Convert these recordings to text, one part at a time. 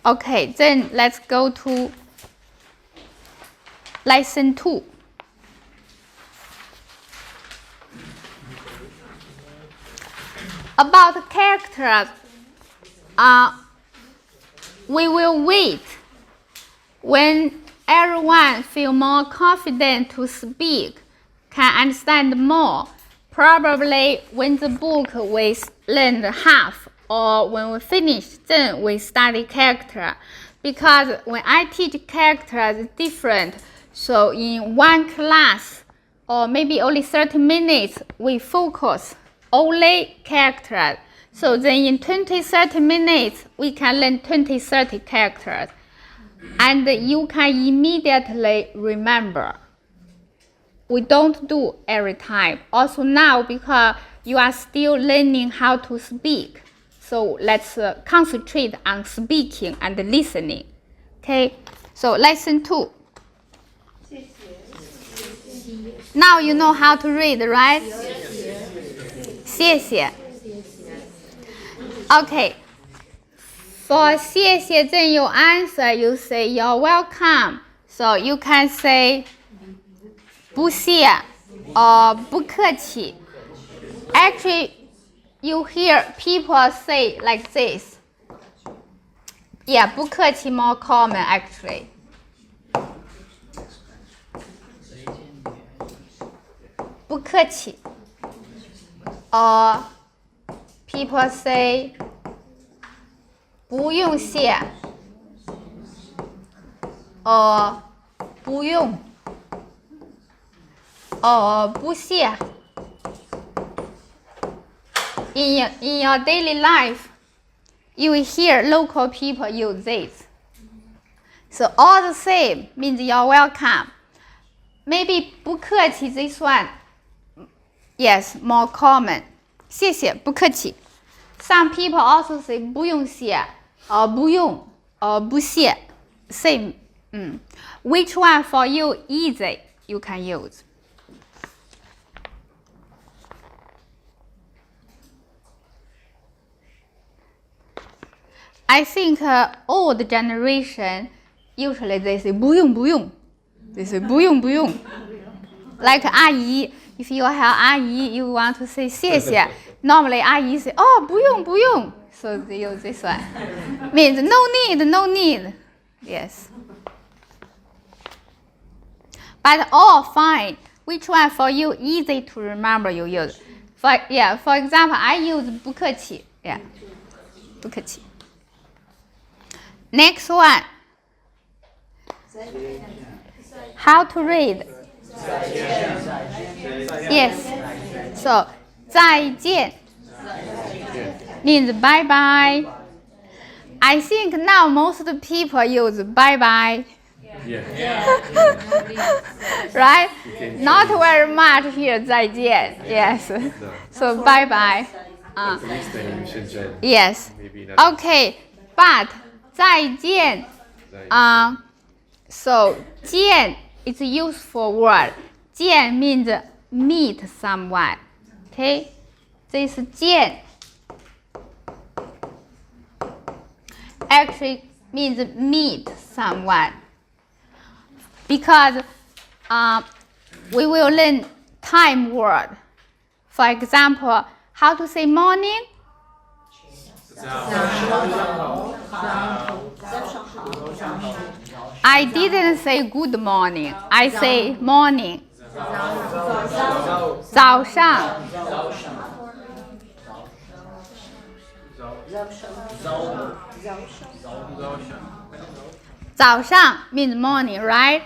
Okay, then let's go to lesson 2. About characters, we will wait when everyone feels more confident to speak, can understand more. Probably when the book we learned half, or when we finish, then we study character. Because when I teach characters, it's different. So in one class, or maybe only 30 minutes, we focus only characters. So then in 20-30 minutes, we can learn 20-30 characters. And you can immediately remember. We don't do every time. Also now, because you are still learning how to speak. So let's concentrate on speaking and listening. Okay, so lesson 2. Now you know how to read, right? 谢谢. Okay. For 谢谢, then you answer, you say you're welcome. So you can say 不谢 or 不客气. Actually, you hear people say like this. Yeah, 不客气 more common actually. 不客气. Or people say 不用谢 or 不用 or 不谢. In your daily life, you will hear local people use this. So all the same means you're welcome. Maybe 不客气 this one, yes, more common. 谢谢不客气. Some people also say 不用谢 or 不用 or 不谢. Same. Which one for you easy you can use? I think old generation usually they say 不用不用. They say 不用不用. Like 阿姨, if you have 阿姨, you want to say 谢谢. Normally 阿姨 say 哦不用不用. So they use this one. Means no need, no need. Yes. But all fine. Which one for you easy to remember you use? For example, I use 不客气. Yeah. 不客气. Next one. How to read? Yes. So 再见 means bye bye. I think now most of the people use bye bye. Right? Not very much here 再见. Yes. So bye bye. At least in Shenzhen. Yes. Maybe not. Okay. But 再见 so 见 is a useful word. 见 means meet someone. Okay? This 见 actually means meet someone. Because we will learn time word. For example, how to say morning? I didn't say good morning. I say morning. 早上 早上 means morning, right?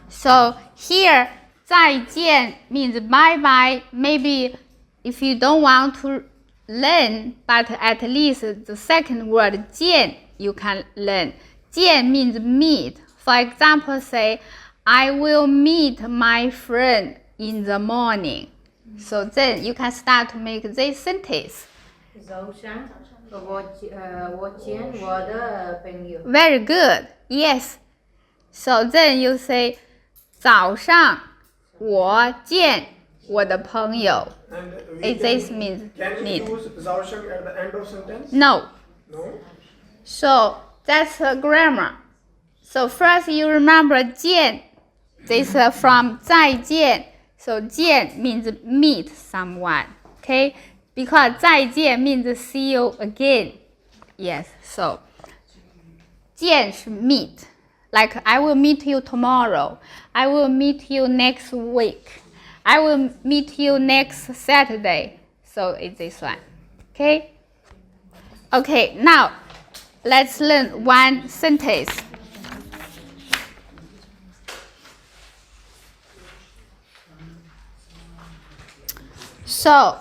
So here 再见 means bye bye. Maybe if you don't want to learn, but at least the second word 见 you can learn. 见 means meet. For example, say I will meet my friend in the morning. So then you can start to make this sentence. 早上我见我的朋友. Very good. Yes. So then you say 早上我见我的朋友. This means Can we meet. use 早上 at the end of sentence? No. No? So That's a grammar. So first you remember 见. This is from 再见. So 见 means meet someone. Okay? Because 再见 means see you again. Yes. So 见是 meet. Like I will meet you tomorrow. I will meet you next week. I will meet you next Saturday. So it's this one. Okay? Okay, now let's learn one sentence. So,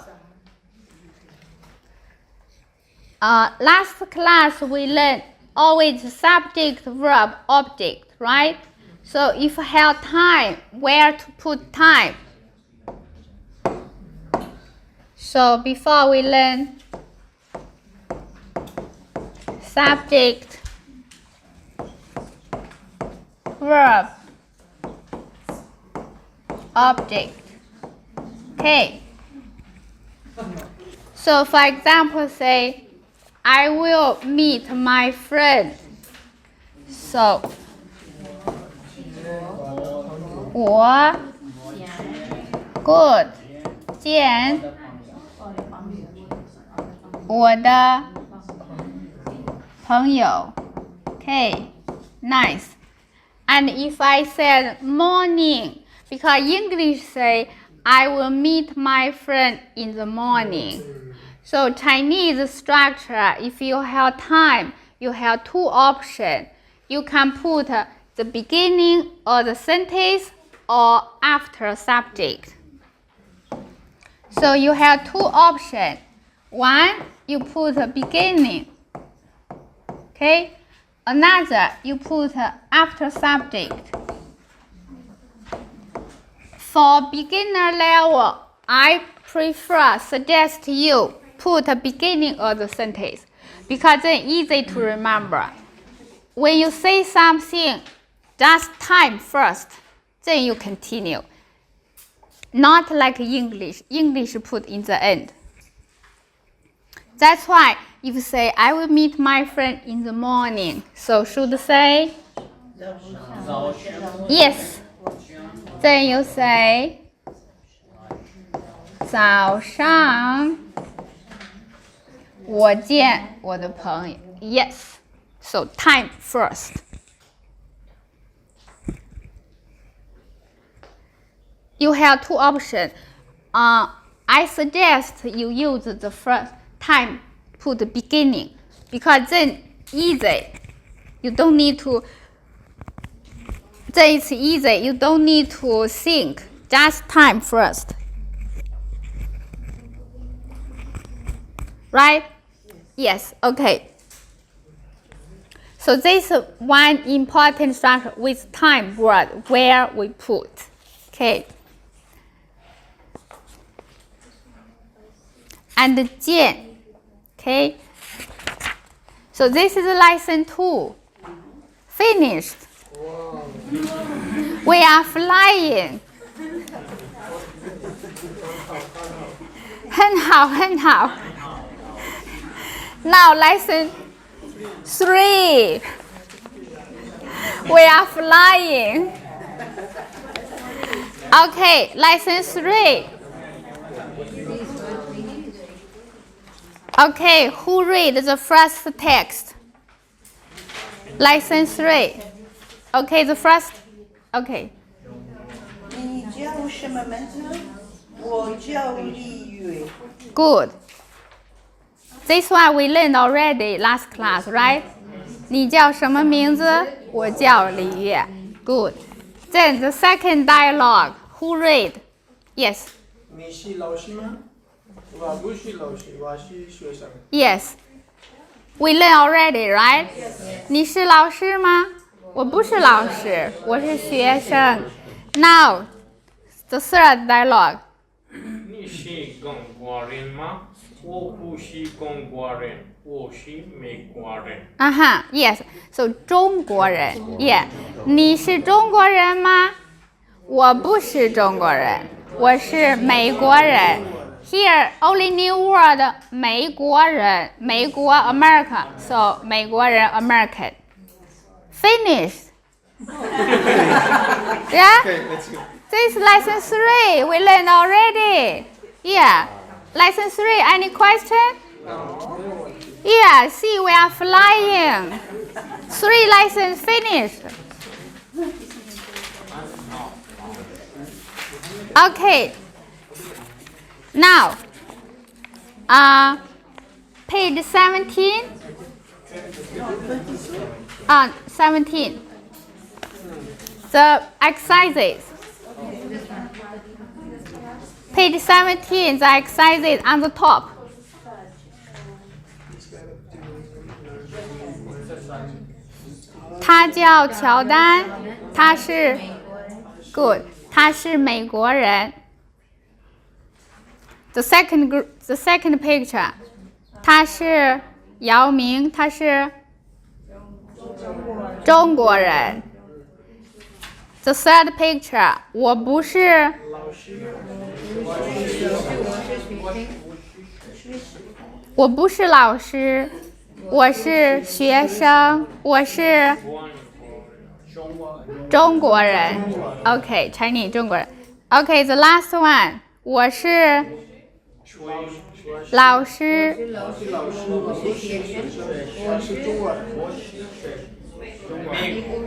last class we learned always subject, verb, object, right? So if I have time, where to put time? So before we learn subject, verb, object. Okay. So for example, say, I will meet my friend. So, 我 good 见我的朋友 Okay, nice. And if I said morning, because English say, I will meet my friend in the morning. So Chinese structure, if you have time, you have two options. You can put the beginning of the sentence or after subject. So you have two options. One, you put the beginning. Okay? Another, you put after subject. For beginner level, I suggest you put the beginning of the sentence because it's easy to remember. When you say something, just time first, then you continue. Not like English. English put in the end. That's why if you say, I will meet my friend in the morning, so should say? Yes. Then you say, 早上我见我的朋友 Yes. So time first. You have two options. I suggest you use the first time, put the beginning, because then easy. You don't need to. Then it's easy. You don't need to think. Just time first. Right? Yes. Okay. So this is one important structure with time word where we put. Okay. And 见. Okay. So this is lesson 2. Finished. Wow. We are flying. 很好很好 Now lesson 3. We are flying. Okay, lesson 3. Okay, who read the first text? Lesson 3. Okay, the first. Okay. 你叫什么名字？我叫李月。 Good. This one we learned already last class, right? 你叫什么名字？我叫李月。Good. Then the second dialogue. Who read? Yes. 你是老师吗？我不是老师，我是学生。 Yes. We learned already, right? 你是老师吗？我不是老师，我是学生。Now, the third dialogue. 你是中国人吗？我不是中国人，我是美国人。Yes. So 中国人 Yeah. 你是中国人吗？我不是中国人，我是美国人。here only new word 美国人，美国 America, so 美国人 American. Finished. Yeah? Okay, let's go. This is lesson 3. We learned already. Yeah. Lesson 3. Any question? Yeah. See, we are flying. 3 lessons finished. Okay. Now, page 17. 17. The exercises. Page 17, the exercises on the top.他叫乔丹，他是 good， 他是美国人。The second picture， 他是姚明，他是中国人。The third picture， 我不是老师，我是学生，我是中国人。Okay, Chinese 中国人。Okay, the last one， 我是老师，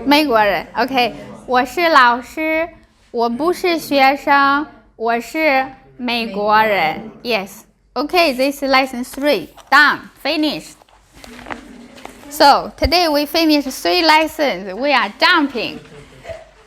美国人。Okay， 我是老师，我不是学生，我是美国人。Yes. Okay, this is lesson 3. Done. Finished. So, today we finished 3 lessons. We are jumping.